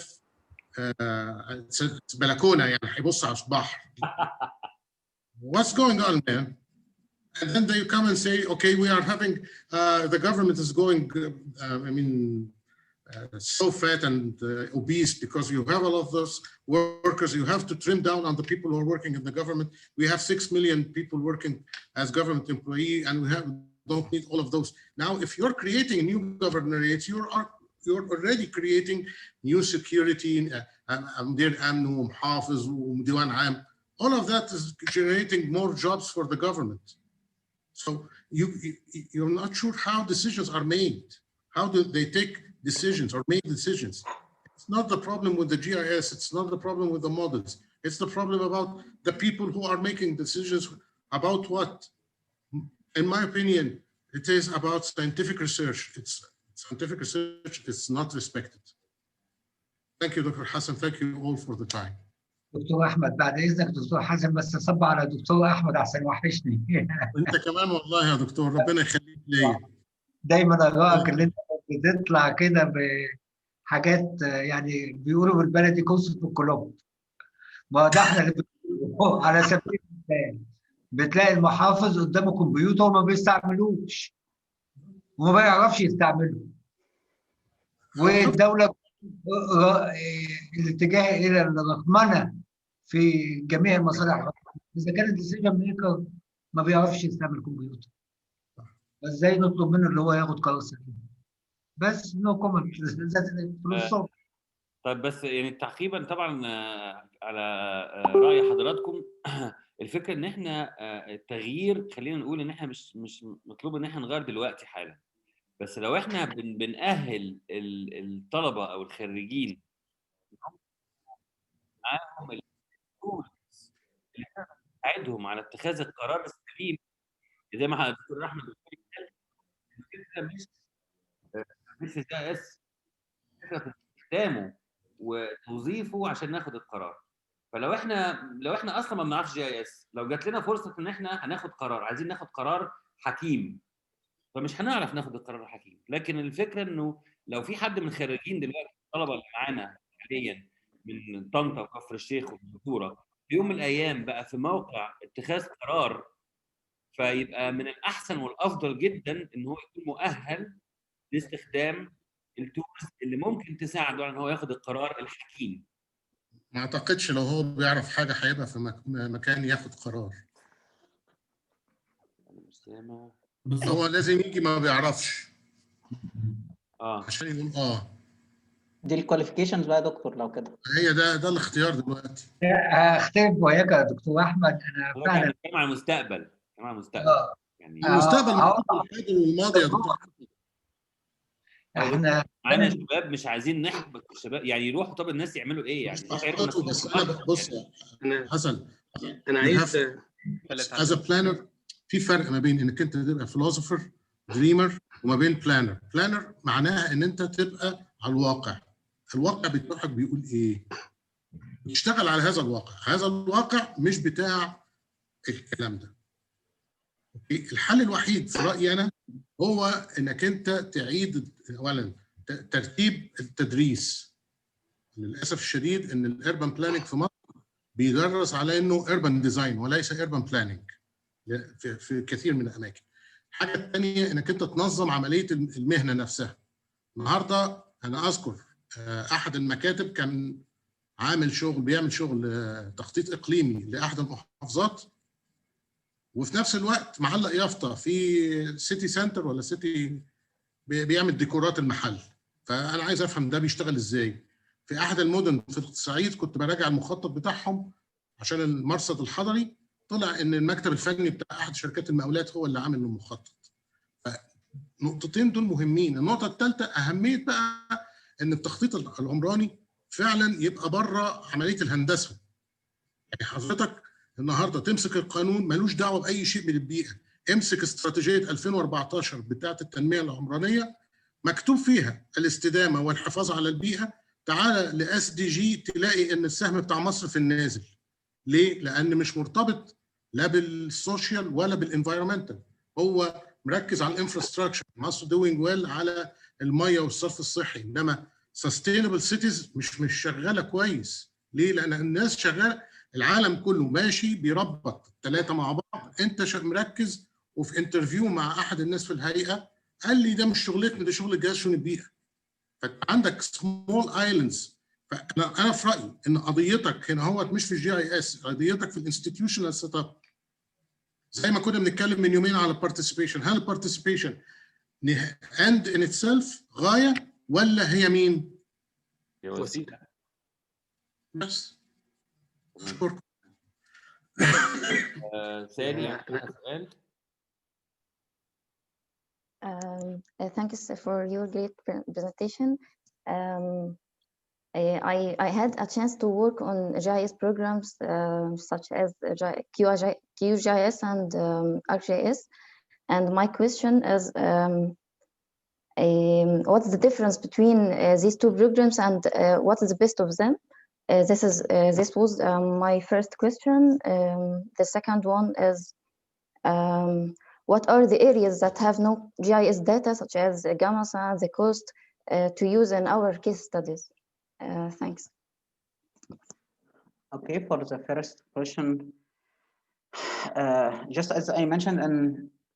it's بلكونة يعني هيبص على البحر. What's going on, man? And then they come and say, okay, we are having, the government is going, so fat and obese because you have a lot of those workers. You have to trim down on the people who are working in the government. We have 6 million people working as government employee, and we don't need all of those. Now, if you're creating new governorates, you're already creating new security, all of that is generating more jobs for the government. So you're not sure how decisions are made. How do they take decisions or make decisions? It's not the problem with the GIS. It's not the problem with the models. It's the problem about the people who are making decisions about what. In my opinion, it is about scientific research. It's scientific research. It's not respected. Thank you, Dr. Hassan. Thank you all for the time. دكتور احمد بعد اذنك دكتور حسن بس صب على دكتور احمد احسن وحشني. وانت كمان والله يا دكتور ربنا يخليك ليا. دايما ارائك اللي انت بتطلع كده بحاجات يعني بيقولوا بالبلدي كوسه في القلوب. ما ده احنا اللي على سبيل المثال بتلاقي المحافظ قدامه كمبيوتر وما بيستعملوش وما بيعرفش يستعمله. والدوله الاتجاه الى الرقمنه في جميع المصالح. اذا كان الديسيجن ميكر ما بيعرفش يستعمل كمبيوتر، ازاي نطلب منه اللي هو ياخد قرار سليم؟ بس نو كومنت. طيب بس يعني تعقيبا طبعا على راي حضراتكم، الفكره ان احنا التغيير، خلينا نقول ان احنا مش مطلوب ان احنا نغير دلوقتي حالا، بس لو احنا بنأهل الطلبه او الخريجين معاهم التولز اللي تساعدهم على اتخاذ القرار السليم، زي ما الدكتور احمد قال، الفكره مش في GIS، الفكره في استخدامه وتوظيفه عشان ناخد القرار. فلو احنا اصلا ما بنعرفش GIS، لو جات لنا فرصه ان احنا هناخد قرار، عايزين ناخد قرار حكيم، فمش هنعرف ناخد القرار الحكيم. لكن الفكره انه لو في حد من الخريجين دلوقتي، الطلبه اللي معانا حاليا من طنطا وكفر الشيخ والدكتوره، في يوم من الايام بقى في موقع اتخاذ قرار، فيبقى من الاحسن والافضل جدا ان هو يكون مؤهل لاستخدام التولز اللي ممكن تساعده على ان هو ياخد القرار الحكيم. ما اعتقدش لو هو بيعرف حاجه هيبقى في مكان ياخد قرار. هو لازم يجي ما بيعرفش عشان يقول دي الكواليفيكيشنز بقى يا دكتور. لو كده هي ده الاختيار دلوقتي. هختلف وياك يا دكتور احمد. انا فعلا بتكلم عن المستقبل، يعني المستقبل والماضي يا دكتور. احنا معانا شباب مش عايزين نحبط الشباب، يعني يروحوا. طب الناس يعملوا ايه يعني؟ بس انا بص حسن، انا عايز as a planner في فرق ما بين انك انت تبقى philosopher dreamer وما بين planner معناها ان انت تبقى على الواقع بتاعك بيقول ايه، تشتغل على هذا الواقع مش بتاع الكلام ده. الحل الوحيد في رايي انا هو انك انت تعيد اولا ترتيب التدريس. للاسف الشديد ان الاربن بلاننج في مصر بيدرس على انه اربن ديزاين وليس اربن بلاننج في كثير من الاماكن. الحاجه الثانيه انك انت تنظم عمليه المهنه نفسها. النهارده انا اذكر احد المكاتب كان بيعمل شغل تخطيط اقليمي لاحد المحافظات، وفي نفس الوقت معلق يافطه في سيتي سنتر ولا سيتي بيعمل ديكورات المحل. فانا عايز افهم ده بيشتغل ازاي. في احد المدن في الصعيد كنت براجع المخطط بتاعهم عشان المرصد الحضري، طلع ان المكتب الفني بتاع احد شركات المقاولات هو اللي عامل المخطط. فنقطتين دول مهمين. النقطه الثالثه اهميه بقى ان التخطيط العمراني فعلا يبقى بره عمليه الهندسه. يعني حضرتك النهارده تمسك القانون ملوش دعوه باي شيء من البيئه، امسك استراتيجيه 2014 بتاعه التنميه العمرانيه مكتوب فيها الاستدامه والحفاظ على البيئه، تعالى لاس دي جي تلاقي ان السهم بتاع مصر في النازل. ليه؟ لان مش مرتبط لا بالسوشيال ولا بالانفايرمنتال، هو مركز على الانفراستراكشر. مصر دوينج ويل على الميه والصرف الصحي، انما سستينبل سيتيز مش شغاله كويس. ليه؟ لان الناس شغاله، العالم كله ماشي بيربط الثلاثه مع بعض. انت مركز. وفي انترفيو مع احد الناس في الهيئه قال لي ده مش شغلتنا، ده شغل الجهاز شؤون البيئه. فعندك سمول ايلاندز. فانا في رايي ان قضيتك هنا هو مش في الجي اي اس، قضيتك في الانستتيوشنال سيت اب. زي ما كنا بنتكلم من يومين على البارتيسيبيشن، هل البارتيسيبيشن اند ان اتسيلف غايه ولا هي مين؟ هي وسيله بس. ثاني عندنا سؤال. Thanks for your great presentation. I had a chance to work on GIS programs such as QGIS and ArcGIS, and my question is, what's the difference between these two programs, and what is the best of them? This was my first question. The second one is, what are the areas that have no GIS data, such as Gamasa, the coast, to use in our case studies? Thanks. Okay, for the first question, just as I mentioned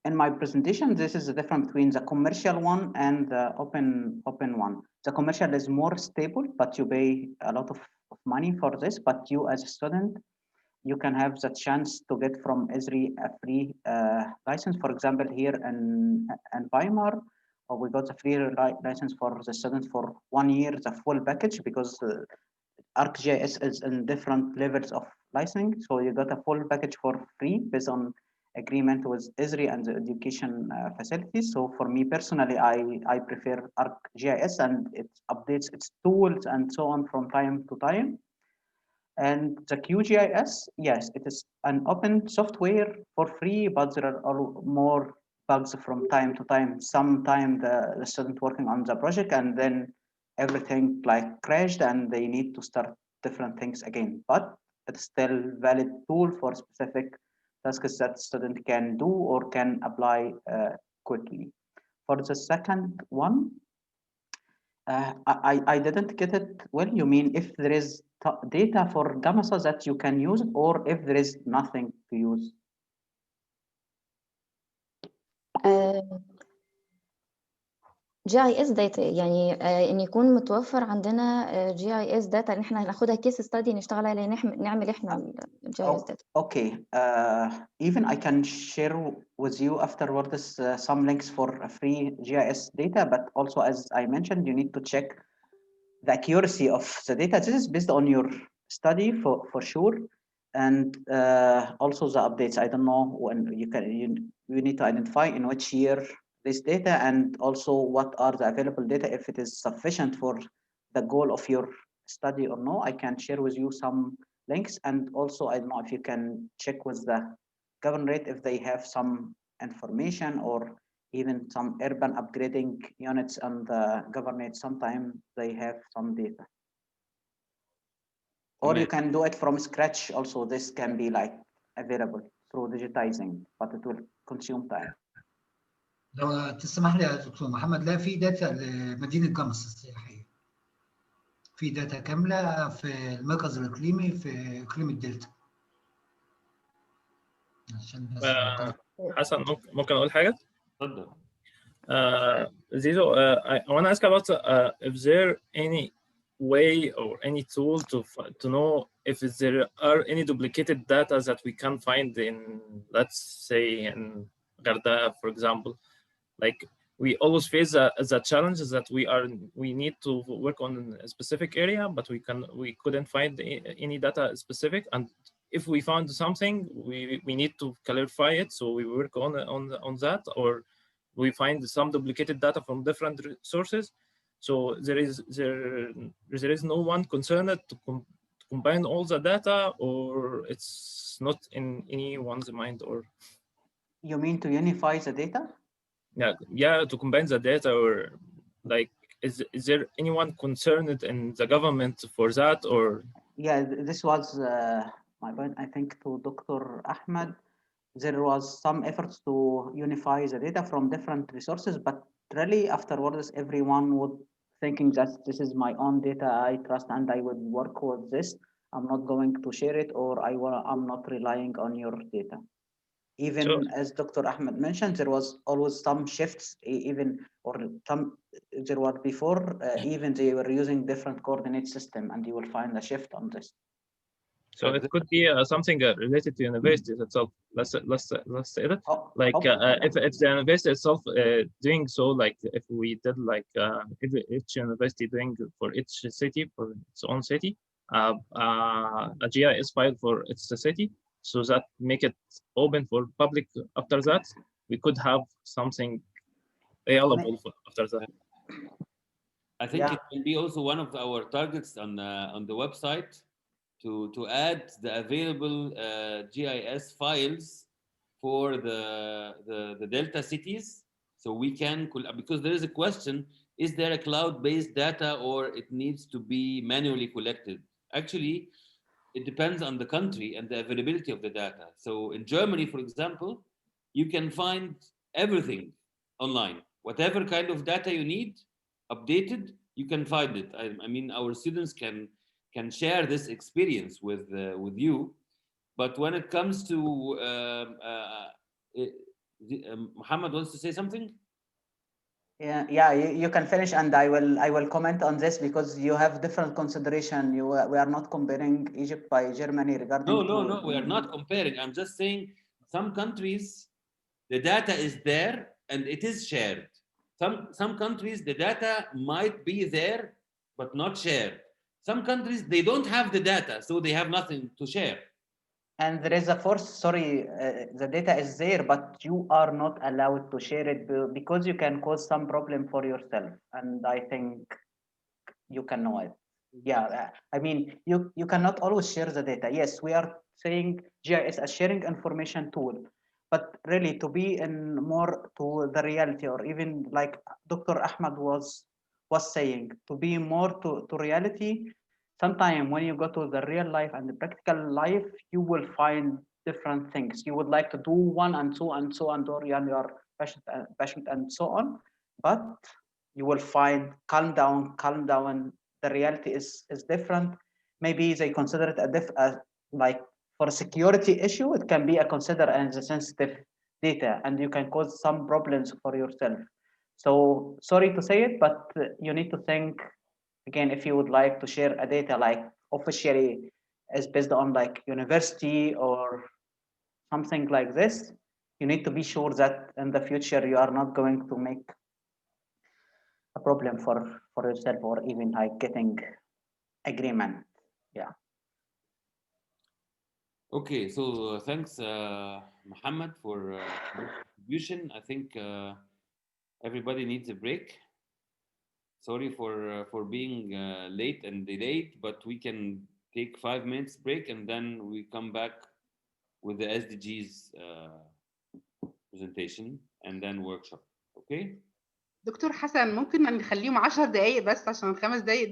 in my presentation, this is the difference between the commercial one and the open one. The commercial is more stable, but you pay a lot of money for this. But you, as a student, you can have the chance to get from Esri a free license. For example, here in Weimar, we got a free license for the students for 1 year, the full package, because ArcGIS is in different levels of licensing. So you got a full package for free based on agreement with Esri and the education facilities. So for me personally, I prefer ArcGIS, and it updates its tools and so on from time to time. And the QGIS, yes, it is an open software for free, but there are more bugs from time to time. Sometime the student working on the project and then everything like crashed and they need to start different things again. But it's still valid tool for specific tasks that student can do or can apply quickly. For the second one, I didn't get it well. You mean if there is data for Gamasa that you can use, or if there is nothing to use? GIS data يعني ان يكون متوفر عندنا GIS data ان احنا هناخدها كيس ستادي نشتغل عليها نعمل احنا GIS data. Okay, even I can share with you afterwards some links for free GIS data, but also as I mentioned, you need to check the accuracy of the data. This is based on your study for sure, and also the updates. I don't know when you need to identify in which year this data, and also what are the available data, if it is sufficient for the goal of your study or no. I can share with you some links, and also I don't know if you can check with the governorate if they have some information, or even some urban upgrading units and the governorate, sometimes they have some data. Or you can do it from scratch also, this can be like available. So through digitizing, but it will consume time. لو تسمح لي يا دكتور محمد، لا في داتا لمدينة جمص السياحية، في داتا كاملة في المركز الإقليمي في إقليم الدلتا. عشان بس حسن ممكن أقول حاجة؟ اتفضل. Zizo, I want to ask about if there any way or any tool to know if there are any duplicated data that we can find in, let's say, in Garda, for example. Like we always face the challenges that we need to work on a specific area, but we couldn't find any data specific, and if we found something, we need to clarify it, so we work on that, or we find some duplicated data from different sources. So there is no one concerned to combine all the data, or it's not in anyone's mind, or you mean to unify the data? Yeah, to combine the data, or like is there anyone concerned in the government for that, or? Yeah, this was my point, I think, to Dr. Ahmed. There was some efforts to unify the data from different resources, but really afterwards, everyone would thinking that this is my own data, I trust, and I would work with this. I'm not going to share it, or I'm not relying on your data. Even as Dr. Ahmed mentioned, there was always some shifts, even there were before, even they were using different coordinate system, and you will find a shift on this. So it could be something related to universities itself. Let's say that. Like if the university itself doing so, like if we did like each university doing for each city, for its own city, a GIS file for its city, so that make it open for public. After that, we could have something available after that. I think it will be also one of our targets on the website to add the available GIS files for the Delta cities, so we can, because there is a question, is there a cloud-based data or it needs to be manually collected? Actually, it depends on the country and the availability of the data. So in Germany, for example, you can find everything online. Whatever kind of data you need, updated, you can find it. I mean, our students can share this experience with you. But when it comes to Mohamed wants to say something. Yeah, you can finish, and I will comment on this, because you have different consideration. We are not comparing Egypt by Germany regarding. No, we are not comparing. I'm just saying some countries the data is there and it is shared. Some countries the data might be there but not shared. Some countries they don't have the data, so they have nothing to share. And there is a force, the data is there, but you are not allowed to share it because you can cause some problem for yourself. And I think you can know it. Yeah, I mean, you cannot always share the data. Yes, we are saying GIS as sharing information tool, but really to be in more to the reality, or even like Dr. Ahmed was saying, to be more to reality. Sometimes when you go to the real life and the practical life, you will find different things. You would like to do one and so and so, and or you are passionate and so on, but you will find calm down. The reality is different. Maybe they consider it like for a security issue, it can be considered as a sensitive data, and you can cause some problems for yourself. So sorry to say it, but you need to think again, if you would like to share a data like officially is based on like university or something like this, you need to be sure that in the future you are not going to make a problem for yourself, or even like getting agreement. Yeah. Okay, so thanks Mohamed for this contribution. I think everybody needs a break. Sorry for being late and delayed, but we can take 5 minutes break and then we come back with the SDGs presentation and then workshop. Okay? دكتور حسن، ممكن نخليهم 10 دقايق بس عشان ال5 دقايق